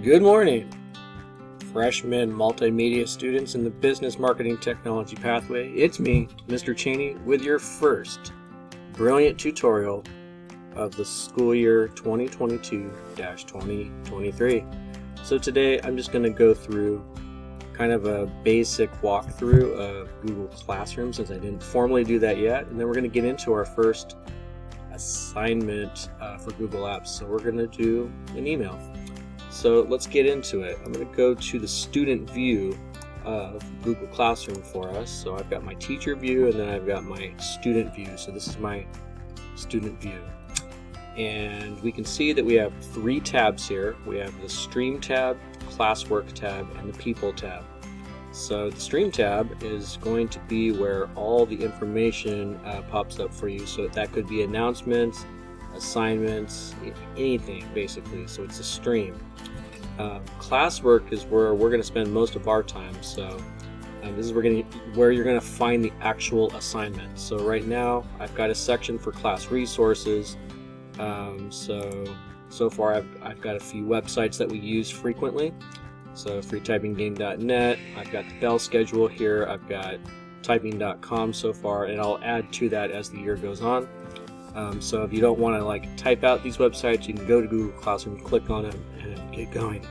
Good morning, freshman multimedia students in the Business Marketing Technology pathway. It's me, Mr. Cheney, with your first brilliant tutorial of the school year 2022-2023. So today I'm just going to go through kind of a basic walkthrough of Google Classroom, since I didn't formally do that yet, and then we're going to get into our first assignment for Google Apps. So we're going to do an email. So let's get into it. I'm going to go to the student view of Google Classroom for us. So I've got my teacher view and then I've got my student view. So this is my student view. And we can see that we have three tabs here. We have the Stream tab, Classwork tab, and the People tab. So the Stream tab is going to be where all the information pops up for you. So that could be announcements, assignments, anything basically. So it's a stream. Classwork is where we're going to spend most of our time. So this is where you're going to find the actual assignment. So right now I've got a section for class resources. So far I've got a few websites that we use frequently. So freetypinggame.net, I've got the bell schedule here, I've got typing.com so far, and I'll add to that as the year goes on. So if you don't want to type out these websites, you can go to Google Classroom, click on them, and get going.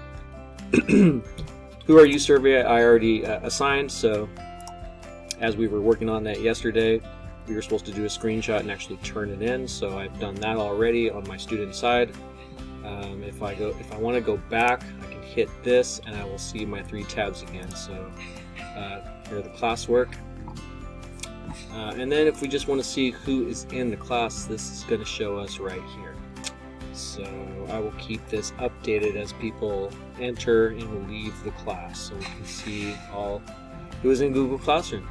Who are you survey I already assigned. So as we were working on that yesterday, we were supposed to do a screenshot and actually turn it in. So I've done that already on my student side. If I want to go back, I can hit this and I will see my three tabs again. So here are the classwork. And then if we just want to see who is in the class, this is going to show us right here. So I will keep this updated as people enter and leave the class, so we can see all who is in Google Classroom.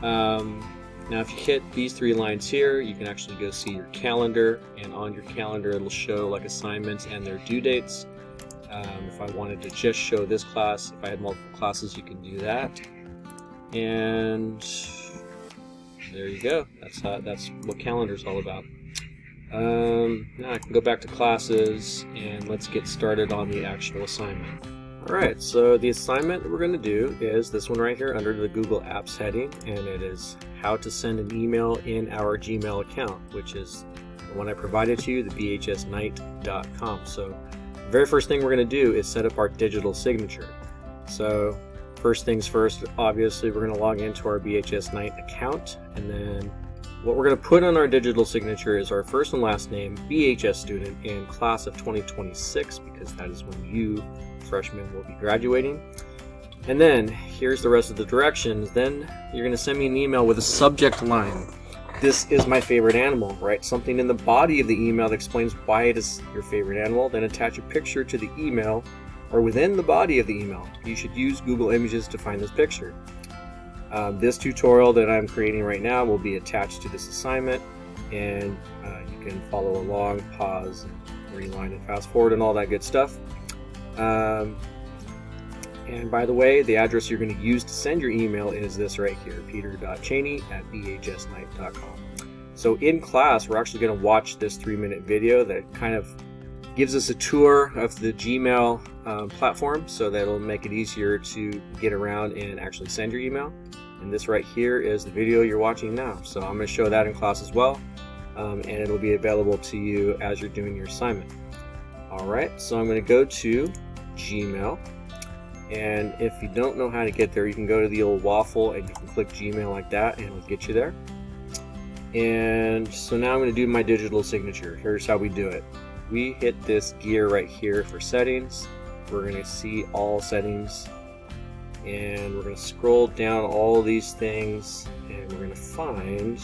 Now if you hit these three lines here, you can actually go see your calendar, and on your calendar it'll show assignments and their due dates. If I wanted to just show this class, if I had multiple classes, you can do that. And there you go. That's what calendar is all about. Now I can go back to classes and let's get started on the actual assignment. Alright, so the assignment that we're going to do is this one right here under the Google Apps heading, and it is how to send an email in our Gmail account, which is the one I provided to you, the bhsnight.com. So the very first thing we're going to do is set up our digital signature. So first things first, obviously we're going to log into our BHS Night account, and then what we're going to put on our digital signature is our first and last name, BHS student in class of 2026, because that is when you freshmen will be graduating. And then here's the rest of the directions. Then you're going to send me an email with a subject line. This is my favorite animal. Write something in the body of the email that explains why it is your favorite animal. Then attach a picture to the email or within the body of the email. You should use Google Images to find this picture. This tutorial that I'm creating right now will be attached to this assignment, and you can follow along, pause, rewind, and fast forward, and all that good stuff. And by the way, the address you're going to use to send your email is this right here, peter.cheney@bhsnight.com. So in class, we're actually going to watch this 3-minute video that kind of gives us a tour of the Gmail platform, so that'll make it easier to get around and actually send your email. And this right here is the video you're watching now. So I'm going to show that in class as well, and it'll be available to you as you're doing your assignment. Alright, so I'm going to go to Gmail, and if you don't know how to get there, you can go to the old waffle and you can click Gmail like that and it'll get you there. And so now I'm going to do my digital signature. Here's how we do it. We hit this gear right here for settings. We're going to see all settings, and we're going to scroll down all these things, and we're going to find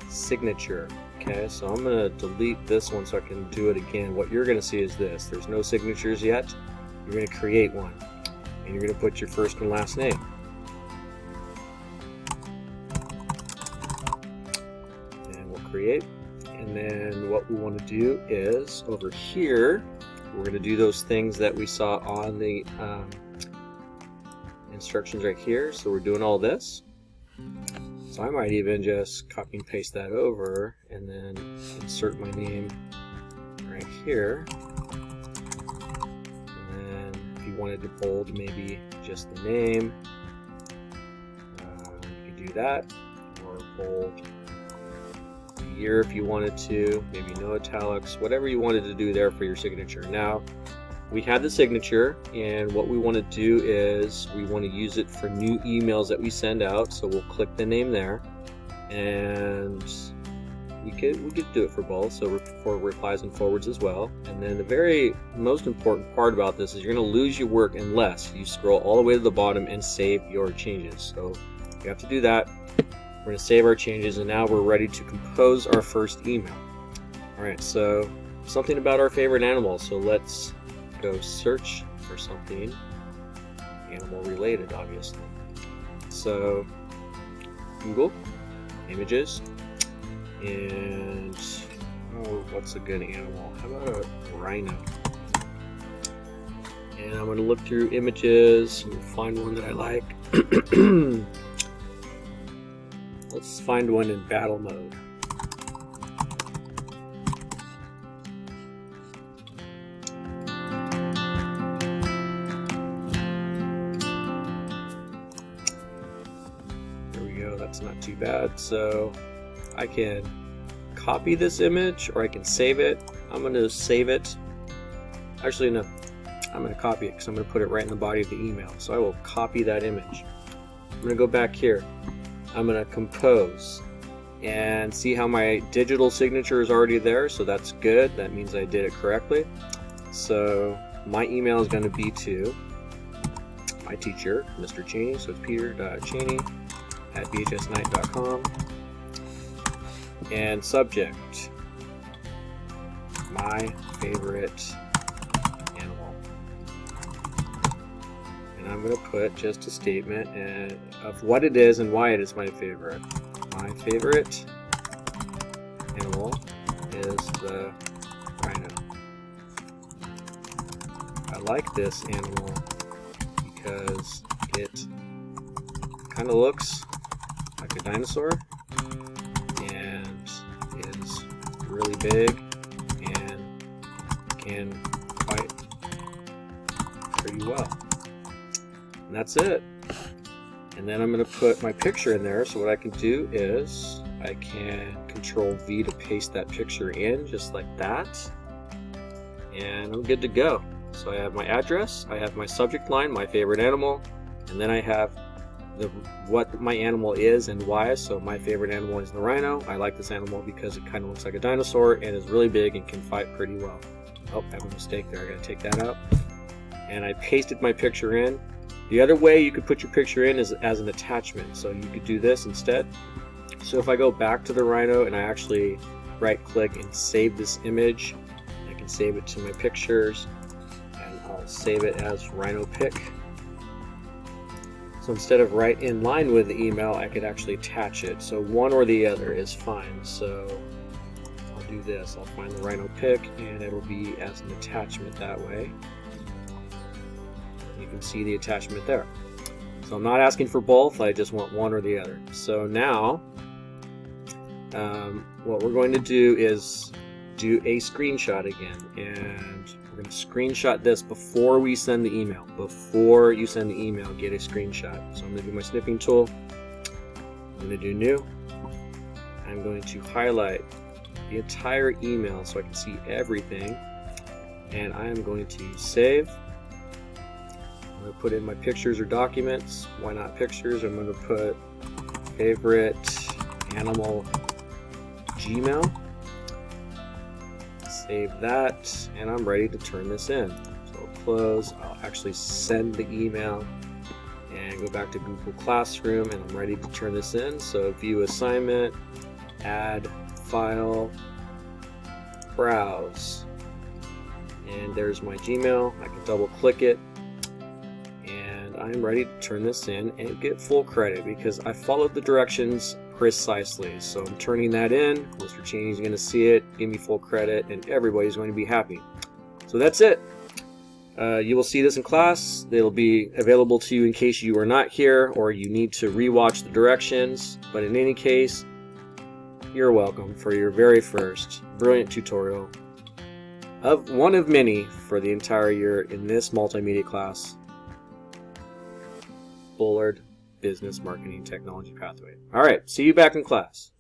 signature. Okay, so I'm going to delete this one so I can do it again. What you're going to see is this. There's no signatures yet. You're going to create one, and you're going to put your first and last name. And we'll create. And then what we want to do is over here, we're going to do those things that we saw on the instructions right here. So we're doing all this. So I might even just copy and paste that over and then insert my name right here. And then you wanted to bold maybe just the name, you could do that, or bold the year if you wanted to, maybe no italics, whatever you wanted to do there for your signature. Now, we have the signature, and what we want to do is we want to use it for new emails that we send out. So we'll click the name there, and we could do it for both, so for replies and forwards as well. And then the very most important part about this is you're going to lose your work unless you scroll all the way to the bottom and save your changes. So you have to do that. We're going to save our changes, and now we're ready to compose our first email. Alright, so something about our favorite animal. So let's go search for something animal related, obviously. So Google images, and what's a good animal? How about a rhino? And I'm going to look through images and find one that I like. Let's find one in battle mode. That's not too bad. So I can copy this image, or I can save it. I'm going to save it. Actually, no, I'm going to copy it because I'm going to put it right in the body of the email. So I will copy that image. I'm going to go back here. I'm going to compose and see how my digital signature is already there. So that's good. That means I did it correctly. So my email is going to be to my teacher, Mr. Cheney. So it's peter.cheney@bhsnight.com, and subject, my favorite animal. And I'm going to put just a statement of what it is and why it is my favorite. My favorite animal is the rhino. I like this animal because it kind of looks like a dinosaur and is really big and can fight pretty well. And that's it. And then I'm going to put my picture in there. So what I can do is I can Control V to paste that picture in just like that, and I'm good to go. So I have my address, I have my subject line, my favorite animal, and then I have what my animal is and why. So my favorite animal is the rhino. I like this animal because it kind of looks like a dinosaur and is really big and can fight pretty well. Oh, I have a mistake there. I gotta take that out. And I pasted my picture in. The other way you could put your picture in is as an attachment. So you could do this instead. So if I go back to the rhino and I actually right click and save this image, I can save it to my pictures, and I'll save it as rhino pic. So instead of right in line with the email, I could actually attach it. So one or the other is fine. So I'll do this. I'll find the rhino pic, and it'll be as an attachment that way. You can see the attachment there. So I'm not asking for both, I just want one or the other. So now, what we're going to do is do a screenshot again, and we're going to screenshot this before we send the email. Before you send the email, get a screenshot. So I'm going to do my snipping tool. I'm going to do new. I'm going to highlight the entire email so I can see everything, and I am going to save. I'm going to put in my pictures or documents. Why not pictures? I'm going to put favorite animal Gmail. Save that, and I'm ready to turn this in. So I'll close. I'll actually send the email and go back to Google Classroom, and I'm ready to turn this in. So view assignment, add file, browse, and there's my Gmail. I can double click it, and I'm ready to turn this in and get full credit because I followed the directions precisely. So I'm turning that in. Mr. Cheney's going to see it, give me full credit, and everybody's going to be happy. So that's it. You will see this in class. It'll be available to you in case you are not here or you need to rewatch the directions. But in any case, you're welcome for your very first brilliant tutorial one of many for the entire year in this multimedia class, Bullard Business Marketing Technology Pathway. All right, see you back in class.